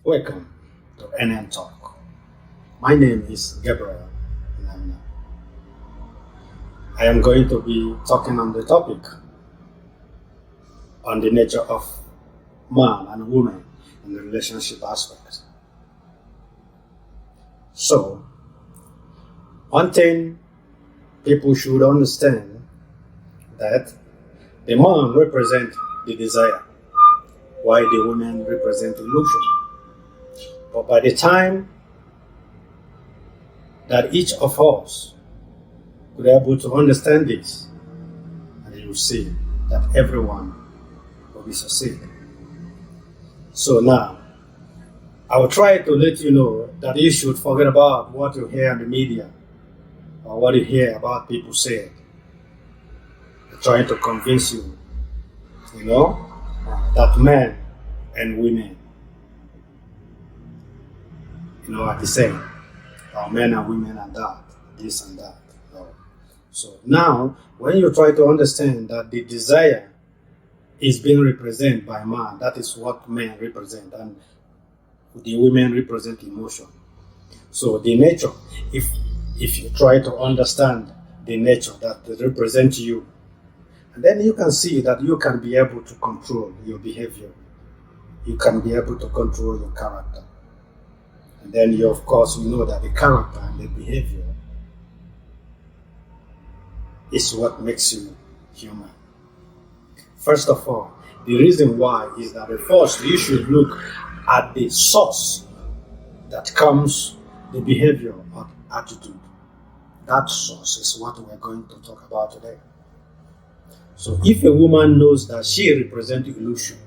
Welcome to NN Talk. My name is Gabriel Lamna. I am going to be talking on the topic on the nature of man and woman in the relationship aspect. So, one thing people should understand that the man represents the desire, while the woman represents illusion. But by the time that each of us could be able to understand this, and you see that everyone will be succeeding. So now, I will try to let you know that you should forget about what you hear in the media or what you hear about people saying. They're trying to convince you, that men and women, are the same. Or men and women are that, this and that. So now, when you try to understand that the desire is being represented by man, that is what men represent, and the women represent emotion. So the nature, if you try to understand the nature that represents you, and then you can see that you can be able to control your behavior. You can be able to control your character. And then you know that the character and the behavior is what makes you human. First of all, the reason why is that first you should look at the source that comes the behavior or attitude. That source is what we're going to talk about today. So if a woman knows that she represents illusion,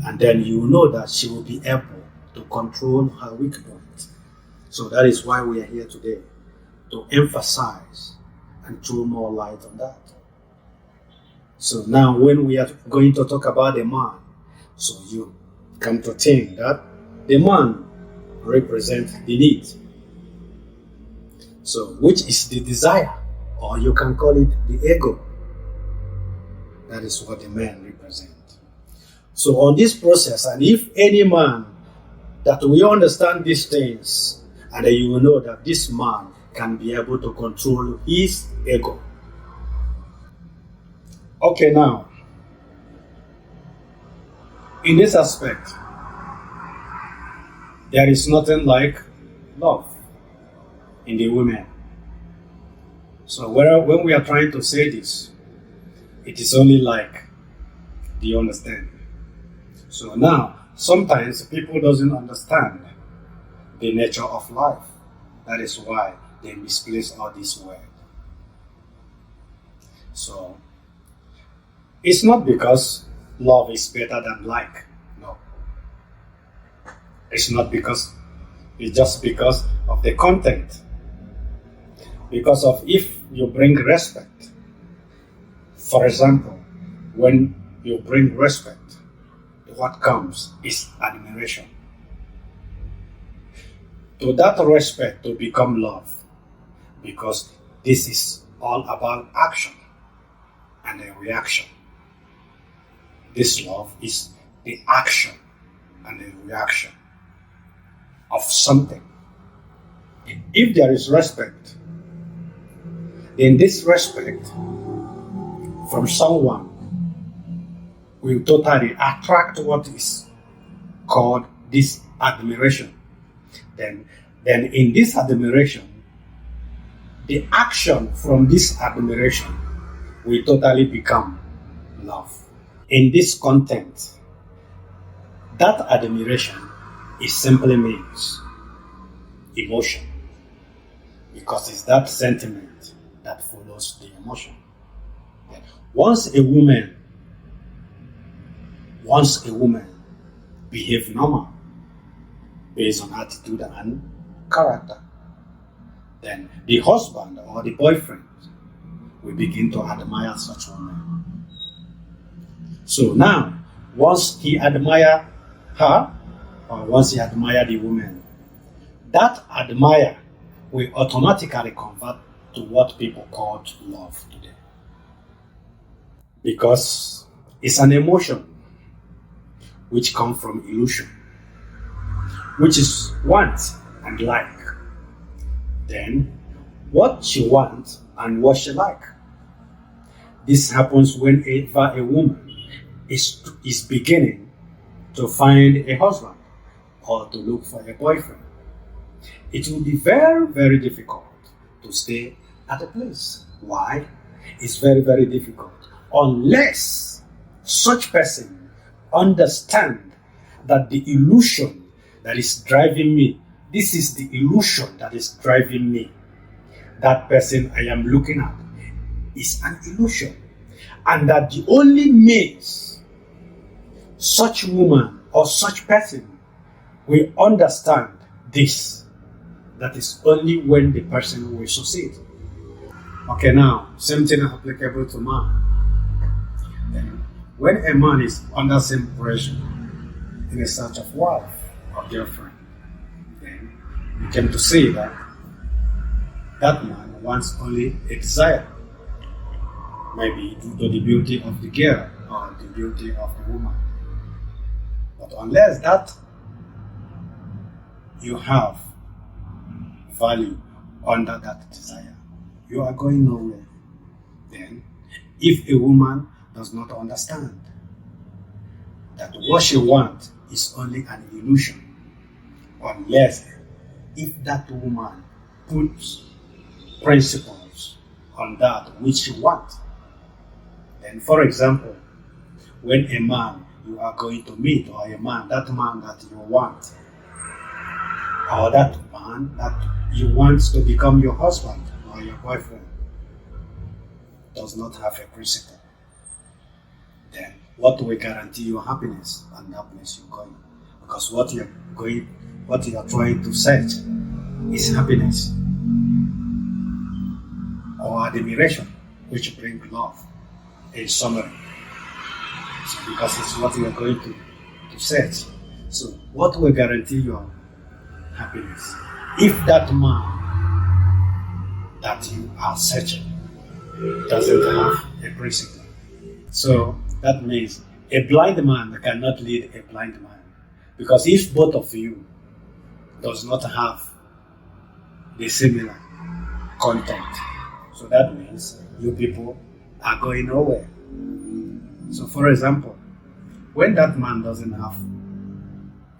and then you know that she will be able to control her weak point. So that is why we are here today, to emphasize and throw more light on that. So now when we are going to talk about the man, so you come to think that the man represents the need. So which is the desire, or you can call it the ego. That is what the man represents. So on this process, and if any man that we understand these things, and you will know that this man can be able to control his ego. Okay, now, in this aspect, there is nothing like love in the women. So when we are trying to say this, it is only like, do you understand? So now, sometimes people doesn't understand the nature of life. That is why they misplace all this word. So it's not because love is better than like. No. It's not because, it's just because of the content. Because of if you bring respect. For example, when you bring respect, what comes is admiration. To that respect to become love, because this is all about action and a reaction. This love is the action and the reaction of something. If there is respect, then this respect from someone will totally attract what is called this admiration. Then in this admiration, the action from this admiration will totally become love. In this content, that admiration is simply means emotion, because it's that sentiment that follows the emotion. Once a woman behave normal based on attitude and character, then the husband or the boyfriend will begin to admire such woman. So now, once he admire her, or once he admire the woman, that admire will automatically convert to what people call love today. Because it's an emotion which comes from illusion. which is want and like. Then, what she wants and what she like. This happens whenever a woman is beginning to find a husband or to look for a boyfriend. It will be very, very difficult to stay at a place. Why? It's very, very difficult unless such person understand that the illusion that is driving me, this is the illusion that is driving me. That person I am looking at is an illusion. And that the only means such woman or such person will understand this, that is only when the person will succeed. Okay, now, same thing applicable to man. Then, when a man is under some pressure in a search of wife or girlfriend, then you came to see that that man wants only a desire. Maybe due to the beauty of the girl or the beauty of the woman. But unless that you have value under that desire, you are going nowhere. Then, if a woman does not understand that what she wants is only an illusion, unless if that woman puts principles on that which she wants. Then, for example, when a man you are going to meet, or a man that you want, or that man that you want to become your husband or your boyfriend, does not have a principle, then what will guarantee your happiness and that place you're going? Because what you are trying to search is happiness or admiration, which bring love. In summary, so because it's what you are going to search. So what will guarantee your happiness? If that man that you are searching doesn't have a principle. So that means a blind man cannot lead a blind man. Because if both of you does not have the similar content, so that means you people are going nowhere. So for example, when that man doesn't have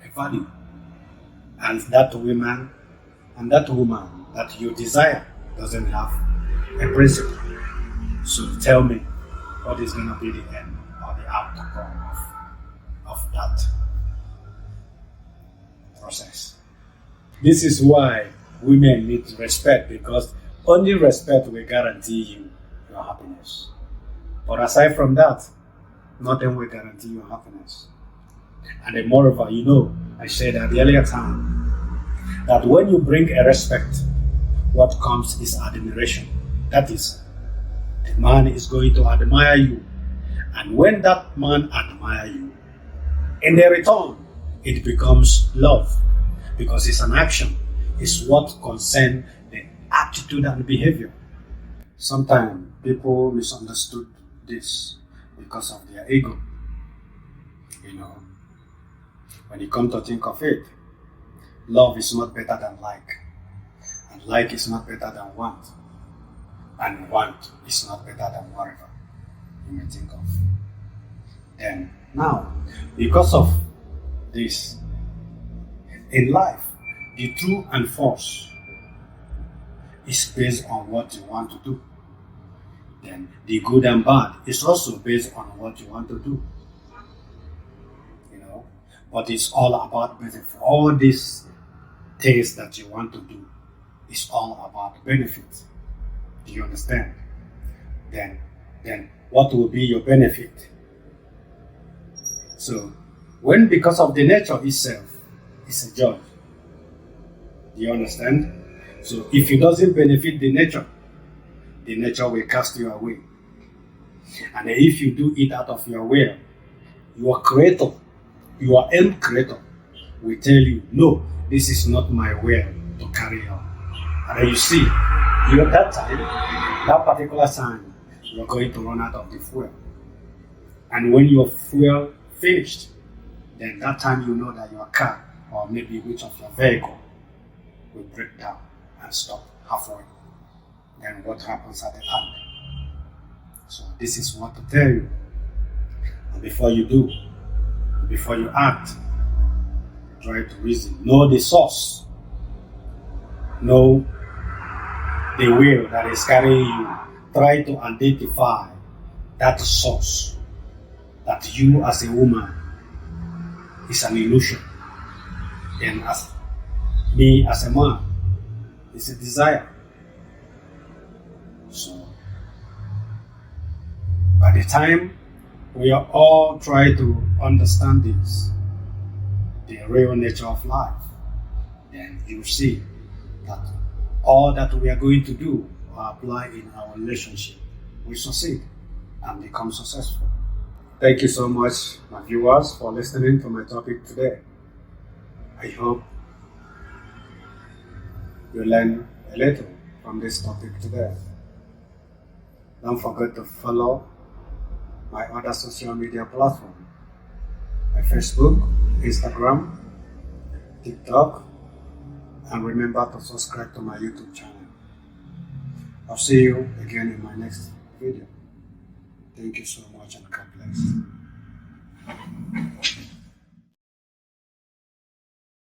a value, and that woman that you desire doesn't have a principle, so tell me what is going to be the end or the outcome of that process. This is why women need respect, because only respect will guarantee you your happiness. But aside from that, nothing will guarantee your happiness. And then moreover, I said at the earlier time that when you bring a respect, what comes is admiration. That is, the man is going to admire you. And when that man admires you, in the return, it becomes love. Because it's an action. It's what concerns the attitude and behavior. Sometimes people misunderstood this because of their ego. When you come to think of it, love is not better than like, and like is not better than want, and want is not better than whatever you may think of. Then now, because of this, in life, the true and false is based on what you want to do. Then the good and bad is also based on what you want to do. But it's all about benefit. All these things that you want to do is all about benefit. Do you understand? Then what will be your benefit? So when because of the nature itself is a joy. Do you understand? So if it doesn't benefit the nature will cast you away. And if you do it out of your will, your creator, your end creator will tell you, no, this is not my will to carry on. And then you see, that time, that particular time, you're going to run out of the fuel. And when your fuel finished, then that time you know that your car or maybe which of your vehicle will break down and stop halfway. Then what happens at the end? So this is what to tell you. And before you do, before you act, try to reason. Know the source. Know the will that is carrying you. Try to identify that source. That you as a woman is an illusion. And as me as a man is a desire. So by the time we are all trying to understand this, the real nature of life, then you see that all that we are going to do or apply in our relationship will succeed and become successful. Thank you so much, my viewers, for listening to my topic today. I hope you learn a little from this topic today. Don't forget to follow my other social media platform, my Facebook, Instagram, TikTok, and remember to subscribe to my YouTube channel. I'll see you again in my next video. Thank you so much and God bless.